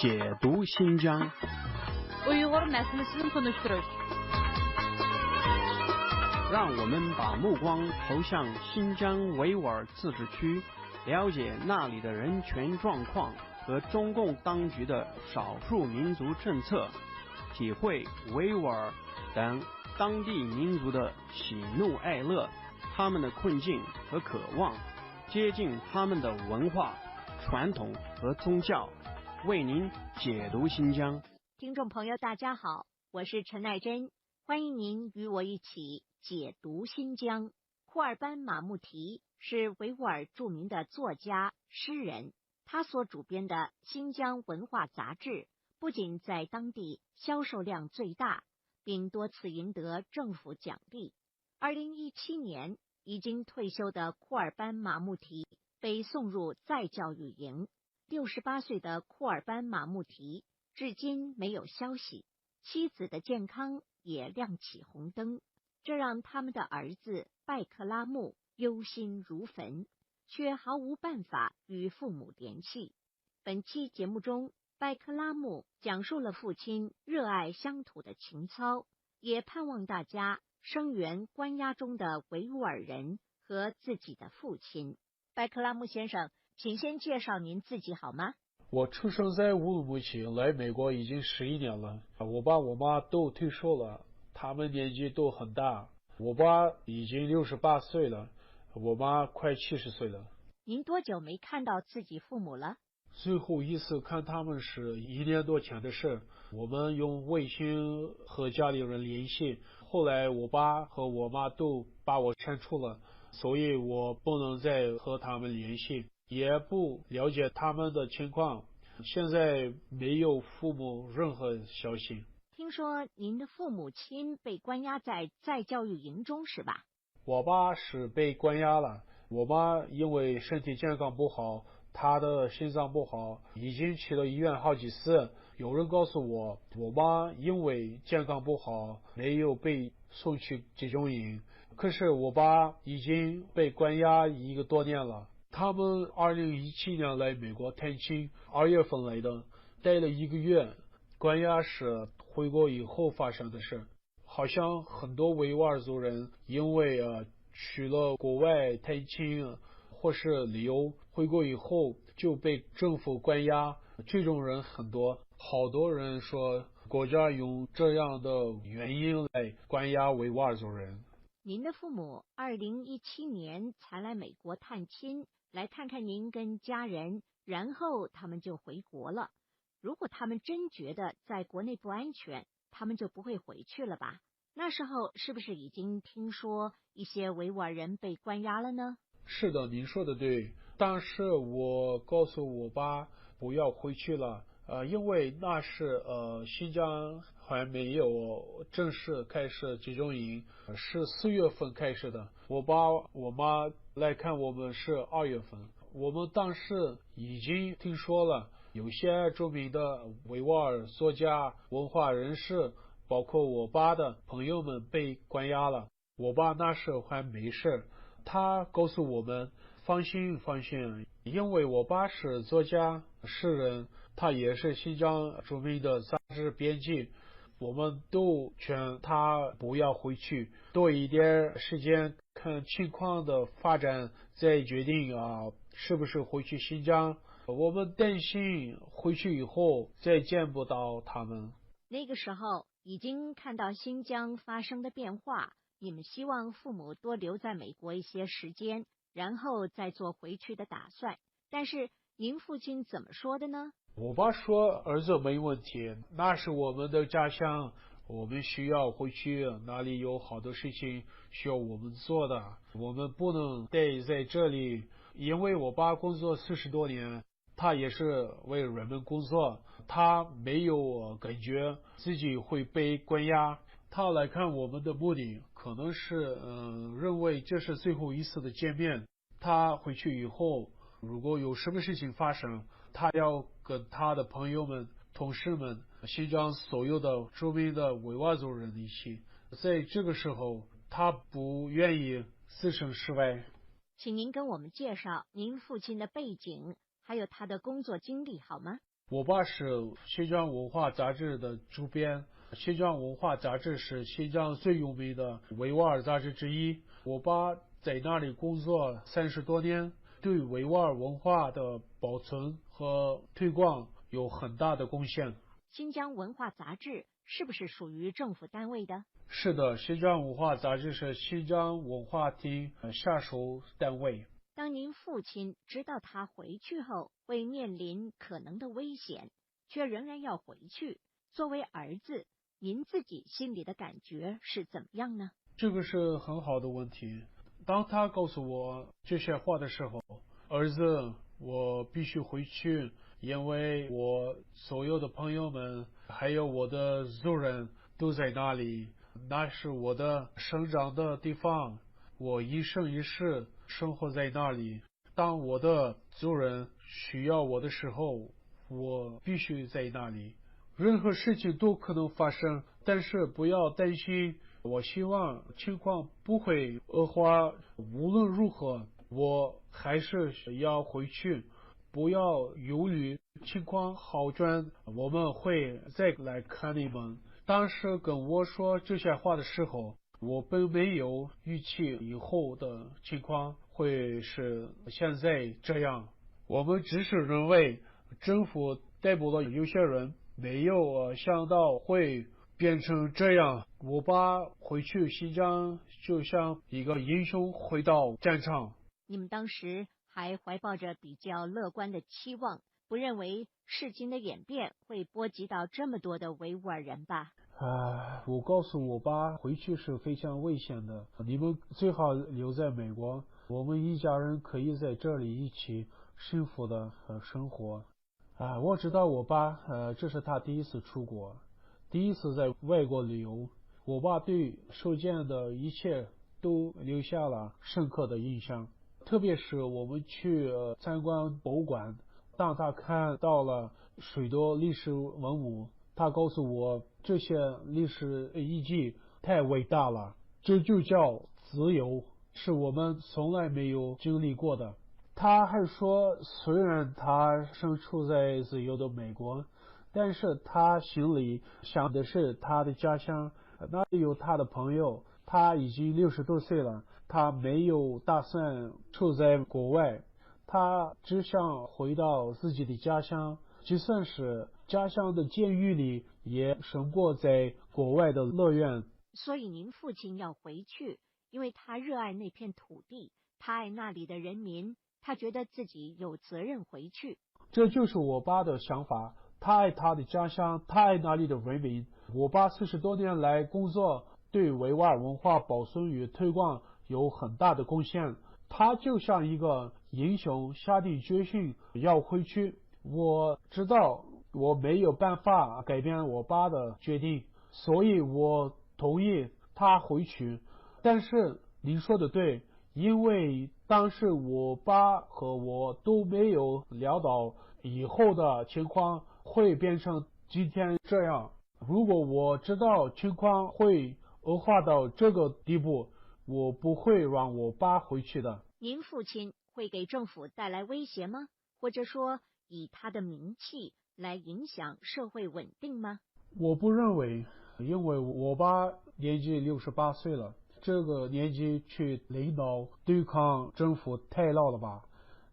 解读新疆。Uyghur meselesini konuşturuş。让我们把目光投向新疆维吾尔自治区，了解那里的人权状况和中共当局的少数民族政策，体会维吾尔等当地民族的喜怒哀乐，他们的困境和渴望，接近他们的文化、传统和宗教，为您解读新疆。听众朋友大家好，我是陈乃真，欢迎您与我一起解读新疆。库尔班马穆提是维吾尔著名的作家、诗人，他所主编的《新疆文化杂志》不仅在当地销售量最大，并多次赢得政府奖励。2017年已经退休的库尔班马穆提被送入再教育营。68岁的库尔班马穆提至今没有消息，妻子的健康也亮起红灯，这让他们的儿子拜克拉木忧心如焚，却毫无办法与父母联系。本期节目中，拜克拉木讲述了父亲热爱乡土的情操，也盼望大家声援关押中的维吾尔人和自己的父亲。拜克拉木先生，请先介绍您自己好吗？我出生在乌鲁木齐，来美国已经11年了。我爸我妈都退休了，他们年纪都很大。我爸已经68岁了，我妈快70岁了。您多久没看到自己父母了？最后一次看他们是1年多前的事，我们用卫星和家里人联系，后来我爸和我妈都把我删除了，所以我不能再和他们联系，也不了解他们的情况，现在没有父母任何消息。听说您的父母亲被关押在再教育营中是吧？我爸是被关押了，我妈因为身体健康不好，她的心脏不好，已经去了医院好几次。有人告诉我，我妈因为健康不好，没有被送去集中营。可是我爸已经被关押1个多年了。他们2017年来美国探亲，2月份来的，待了1个月。关押是回国以后发生的事。好像很多维吾尔族人因为去了国外探亲或是旅游，回国以后就被政府关押，这种人很多。好多人说国家用这样的原因来关押维吾尔族人。您的父母2017年才来美国探亲，来看看您跟家人，然后他们就回国了。如果他们真觉得在国内不安全，他们就不会回去了吧？那时候是不是已经听说一些维吾尔人被关押了呢？是的，您说的对。但是我告诉我爸不要回去了，因为那是新疆还没有正式开始集中营，是4月份开始的。我爸我妈来看我们是2月份。我们当时已经听说了有些著名的维吾尔作家、文化人士，包括我爸的朋友们被关押了。我爸那时还没事，他告诉我们放心放心，因为我爸是作家、诗人，他也是新疆著名的杂志编辑。我们都劝他不要回去，多一点时间看情况的发展，再决定是不是回去新疆。我们担心回去以后再见不到他们。那个时候已经看到新疆发生的变化，你们希望父母多留在美国一些时间，然后再做回去的打算。但是您父亲怎么说的呢？我爸说儿子没问题，那是我们的家乡，我们需要回去，哪里有好多事情需要我们做的，我们不能待在这里。因为我爸工作40多年，他也是为人们工作，他没有感觉自己会被关押。他来看我们的目的可能是认为这是最后一次的见面。他回去以后如果有什么事情发生，他要跟他的朋友们、同事们、新疆所有的著名的维吾尔族人一起。在这个时候，他不愿意置身事外。请您跟我们介绍您父亲的背景，还有他的工作经历好吗？我爸是新疆文化杂志的主编，新疆文化杂志是新疆最有名的维吾尔杂志之一。我爸在那里工作30多年，对维吾尔文化的保存和推广有很大的贡献。新疆文化杂志是不是属于政府单位的？是的，新疆文化杂志是新疆文化厅下属单位。当您父亲知道他回去后会面临可能的危险，却仍然要回去，作为儿子，您自己心里的感觉是怎么样呢？这个是很好的问题。当他告诉我这些话的时候，儿子，我必须回去，因为我所有的朋友们还有我的族人都在那里，那是我的生长的地方，我一生一世生活在那里。当我的族人需要我的时候，我必须在那里。任何事情都可能发生，但是不要担心。我希望情况不会恶化，无论如何，我还是要回去。不要忧虑，情况好转，我们会再来看你们。当时跟我说这些话的时候，我并没有预期以后的情况会是现在这样。我们只是认为政府逮捕了有些人，没有想到会变成这样。我爸回去新疆就像一个英雄回到战场。你们当时还怀抱着比较乐观的期望，不认为事情的演变会波及到这么多的维吾尔人吧？我告诉我爸回去是非常危险的，你们最好留在美国，我们一家人可以在这里一起幸福的生活。我知道我爸这是他第一次出国，第一次在外国旅游。我爸对受见的一切都留下了深刻的印象，特别是我们去参观博物馆，当他看到了许多历史文物，他告诉我这些历史遗迹太伟大了，这就叫自由，是我们从来没有经历过的。他还说，虽然他身处在自由的美国，但是他心里想的是他的家乡，那里有他的朋友。他已经60多岁了，他没有打算住在国外，他只想回到自己的家乡，就算是家乡的监狱里，也胜过在国外的乐园。所以您父亲要回去，因为他热爱那片土地，他爱那里的人民，他觉得自己有责任回去。这就是我爸的想法，他爱他的家乡，他爱那里的人民。我爸40多年来工作，对维吾尔文化保存与推广有很大的贡献。他就像一个英雄，下定决心要回去。我知道我没有办法改变我爸的决定，所以我同意他回去。但是您说的对，因为当时我爸和我都没有料到以后的情况会变成今天这样。如果我知道情况会恶化到这个地步，我不会让我爸回去的。您父亲会给政府带来威胁吗？或者说以他的名气来影响社会稳定吗？我不认为，因为我爸年纪68岁了，这个年纪去领导对抗政府太老了吧？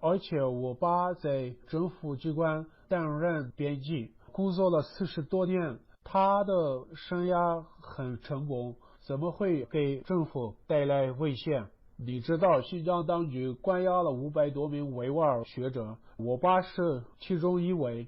而且我爸在政府机关担任编辑，工作了40多年，他的生涯很成功，怎么会给政府带来危险？你知道新疆当局关押了500多名维吾尔学者，我爸是其中一位。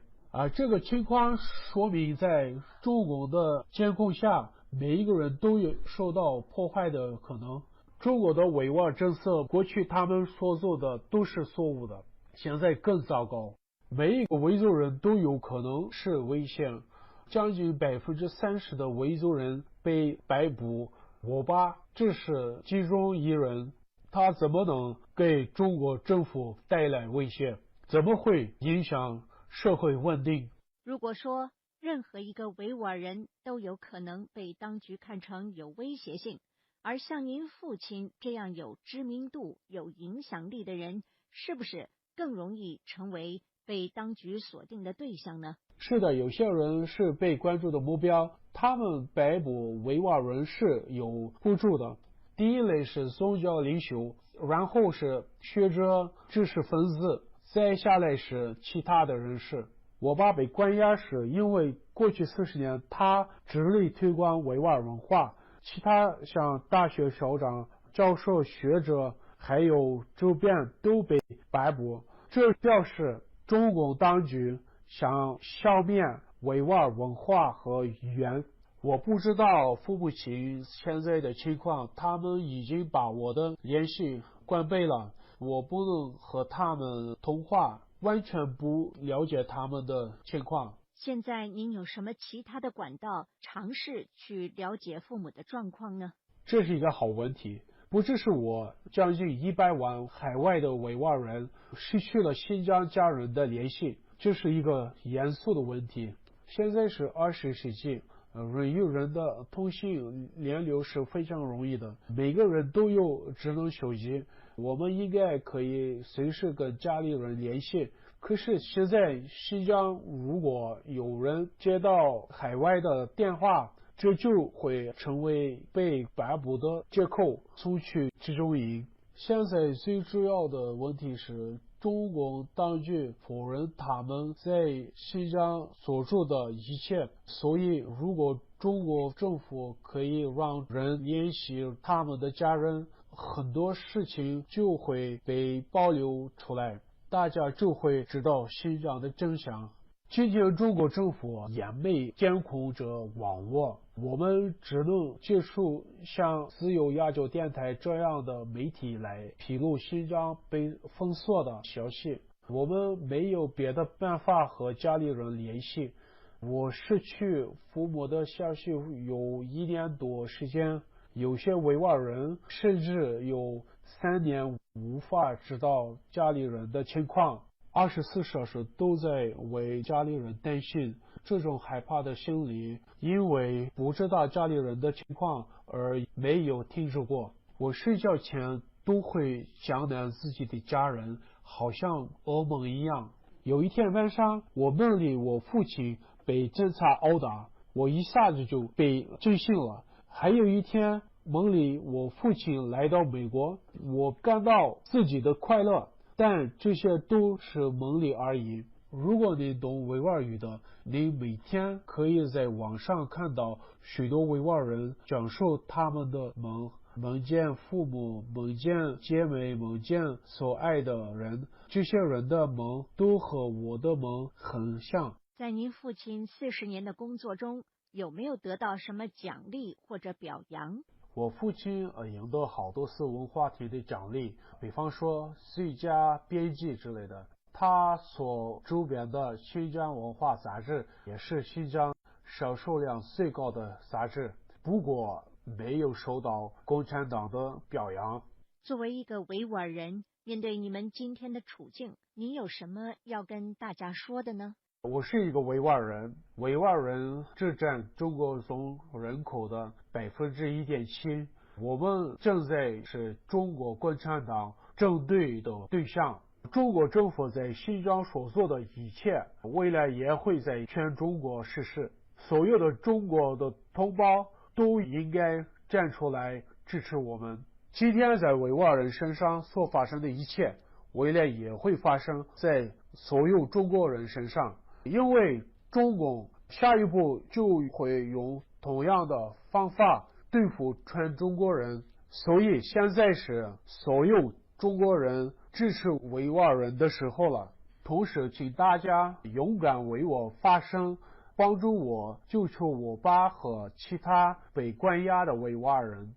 这个情况说明在中共的监控下，每一个人都有受到破坏的可能。中国的维吾尔政策，过去他们所做的都是错误的，现在更糟糕。每一个维族人都有可能是危险，将近30%的维族人被逮捕。我爸这是其中一人，他怎么能给中国政府带来危险？怎么会影响社会稳定？如果说任何一个维吾尔人都有可能被当局看成有威胁性，而像您父亲这样有知名度、有影响力的人，是不是更容易成为被当局锁定的对象呢？是的，有些人是被关注的目标，他们逮捕维吾尔人是有补助的。第一类是宗教领袖，然后是学者、知识分子，再下来是其他的人士。我爸被关押是因为过去40年他致力推广维吾尔文化，其他像大学校长、教授、学者还有周边都被逮捕，这表示中共当局想消灭维吾尔文化和语言。我不知道父母亲现在的情况，他们已经把我的联系关闭了，我不能和他们通话，完全不了解他们的情况。现在您有什么其他的管道尝试去了解父母的状况呢？这是一个好问题。不只是我，将近100万海外的维吾尔人失去了新疆家人的联系，这是一个严肃的问题。现在是20世纪，人与人的通信联流是非常容易的，每个人都有智能手机，我们应该可以随时跟家里人联系。可是现在新疆如果有人接到海外的电话，这就会成为被逮捕的借口，送去集中营。现在最主要的问题是中国当局否认他们在新疆所做的一切，所以如果中国政府可以让人联系他们的家人，很多事情就会被爆流出来，大家就会知道新疆的真相。今天中国政府严密监控着网络，我们只能接触像自由亚洲电台这样的媒体来披露新疆被封锁的消息，我们没有别的办法和家里人联系。我失去父母的消息有1年多时间，有些维吾尔人甚至有3年无法知道家里人的情况，24小时都在为家里人担心。这种害怕的心理，因为不知道家里人的情况而没有停止过。我睡觉前都会想念自己的家人，好像噩梦一样。有一天晚上，我梦里我父亲被警察殴打，我一下子就被惊醒了。还有一天梦里我父亲来到美国，我感到自己的快乐，但这些都是梦里而已。如果你懂维吾尔语的，你每天可以在网上看到许多维吾尔人讲述他们的梦，梦见父母，梦见姐妹，梦见所爱的人，这些人的梦都和我的梦很像。在您父亲40年的工作中，有没有得到什么奖励或者表扬？我父亲赢得好多次文化体的奖励，比方说最佳编辑之类的。他所主编的新疆文化杂志也是新疆销售量最高的杂志，不过没有受到共产党的表扬。作为一个维吾尔人，面对你们今天的处境，您有什么要跟大家说的呢？我是一个维吾尔人，维吾尔人只占中国总人口的1.7%，我们正在是中国共产党针对的对象。中国政府在新疆所做的一切，未来也会在全中国实施。所有的中国的同胞都应该站出来支持我们。今天在维吾尔人身上所发生的一切，未来也会发生在所有中国人身上，因为中共下一步就会用同样的方法对付全中国人，所以现在是所有中国人支持维吾尔人的时候了。同时请大家勇敢为我发声，帮助我救出我爸和其他被关押的维吾尔人。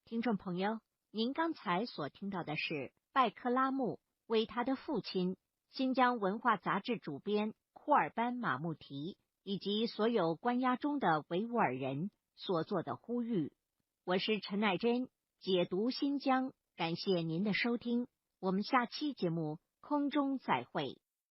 听众朋友，您刚才所听到的是拜克拉木为他的父亲新疆文化杂志主编库尔班马穆提以及所有关押中的维吾尔人所做的呼吁。我是陈乃真，解读新疆，感谢您的收听，我们下期节目空中再会。